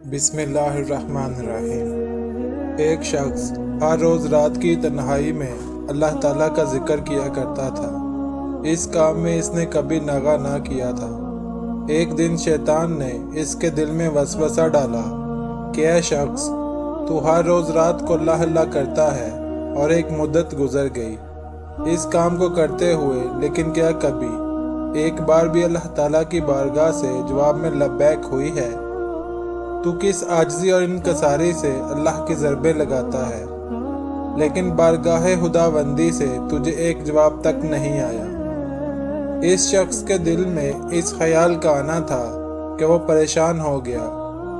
بسم اللہ الرحمن الرحیم۔ ایک شخص ہر روز رات کی تنہائی میں اللہ تعالیٰ کا ذکر کیا کرتا تھا۔ اس کام میں اس نے کبھی ناغہ نہ کیا تھا۔ ایک دن شیطان نے اس کے دل میں وسوسہ ڈالا کہ اے شخص، تو ہر روز رات کو اللہ اللہ کرتا ہے اور ایک مدت گزر گئی اس کام کو کرتے ہوئے، لیکن کیا کبھی ایک بار بھی اللہ تعالیٰ کی بارگاہ سے جواب میں لبیک ہوئی ہے؟ تو کس عاجزی اور انکساری سے اللہ کی ضربیں لگاتا ہے، لیکن بارگاہ خداوندی سے تجھے ایک جواب تک نہیں آیا۔ اس شخص کے دل میں اس خیال کا آنا تھا کہ وہ پریشان ہو گیا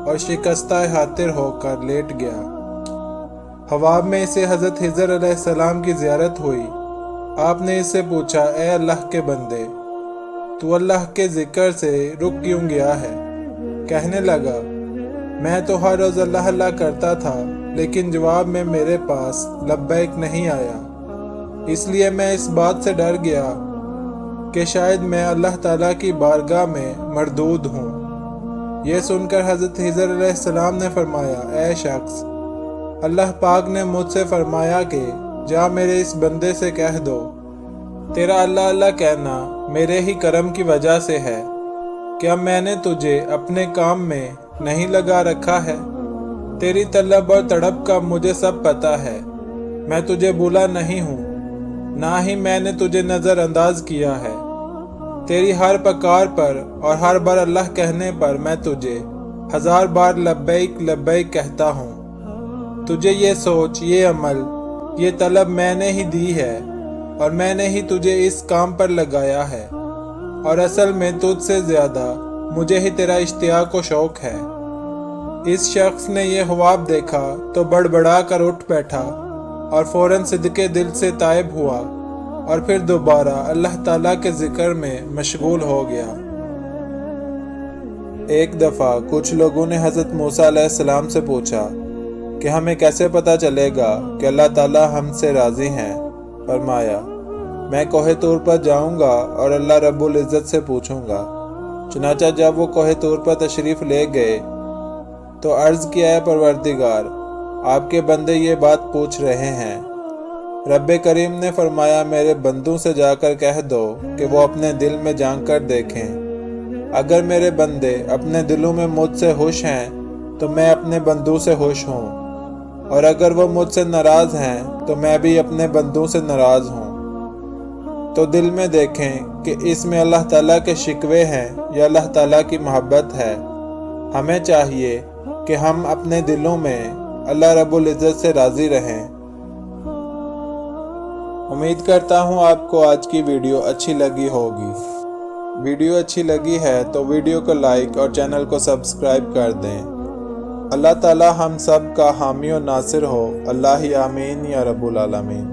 اور شکستہ خاطر ہو کر لیٹ گیا۔ خواب میں اسے حضرت خضر علیہ السلام کی زیارت ہوئی۔ آپ نے اس سے پوچھا، اے اللہ کے بندے، تو اللہ کے ذکر سے رک کیوں گیا ہے؟ کہنے لگا، میں تو ہر روز اللہ اللہ کرتا تھا، لیکن جواب میں میرے پاس لبیک نہیں آیا۔ اس لیے میں اس بات سے ڈر گیا کہ شاید میں اللہ تعالیٰ کی بارگاہ میں مردود ہوں۔ یہ سن کر حضرت خضر علیہ السلام نے فرمایا، اے شخص، اللہ پاک نے مجھ سے فرمایا کہ جا میرے اس بندے سے کہہ دو، تیرا اللہ اللہ کہنا میرے ہی کرم کی وجہ سے ہے۔ کیا میں نے تجھے اپنے کام میں نہیں لگا رکھا ہے؟ تیری طلب اور تڑپ کا مجھے سب پتہ ہے۔ میں تجھے بھولا نہیں ہوں، نہ ہی میں نے تجھے نظر انداز کیا ہے۔ تیری ہر پکار پر اور ہر بار اللہ کہنے پر میں تجھے 1000 بار لبیک لبیک کہتا ہوں۔ تجھے یہ سوچ، یہ عمل، یہ طلب میں نے ہی دی ہے اور میں نے ہی تجھے اس کام پر لگایا ہے، اور اصل میں تجھ سے زیادہ مجھے ہی تیرا اشتیاق و شوق ہے۔ اس شخص نے یہ خواب دیکھا تو بڑبڑا کر اٹھ بیٹھا اور فوراً صدقے دل سے تائب ہوا، اور پھر دوبارہ اللہ تعالیٰ کے ذکر میں مشغول ہو گیا۔ ایک دفعہ کچھ لوگوں نے حضرت موسیٰ علیہ السلام سے پوچھا کہ ہمیں کیسے پتہ چلے گا کہ اللہ تعالیٰ ہم سے راضی ہیں؟ فرمایا، میں کوہ طور پر جاؤں گا اور اللہ رب العزت سے پوچھوں گا۔ چنانچہ جب وہ کوہ طور پر تشریف لے گئے تو عرض کیا، اے پروردگار، آپ کے بندے یہ بات پوچھ رہے ہیں۔ رب کریم نے فرمایا، میرے بندوں سے جا کر کہہ دو کہ وہ اپنے دل میں جھانک کر دیکھیں۔ اگر میرے بندے اپنے دلوں میں مجھ سے خوش ہیں تو میں اپنے بندوں سے خوش ہوں، اور اگر وہ مجھ سے ناراض ہیں تو میں بھی اپنے بندوں سے ناراض ہوں۔ تو دل میں دیکھیں کہ اس میں اللہ تعالیٰ کے شکوے ہیں یا اللہ تعالیٰ کی محبت ہے۔ ہمیں چاہیے کہ ہم اپنے دلوں میں اللہ رب العزت سے راضی رہیں۔ امید کرتا ہوں آپ کو آج کی ویڈیو اچھی لگی ہوگی۔ ویڈیو اچھی لگی ہے تو ویڈیو کو لائک اور چینل کو سبسکرائب کر دیں۔ اللہ تعالیٰ ہم سب کا حامی و ناصر ہو۔ اللہ آمین یا رب العالمین۔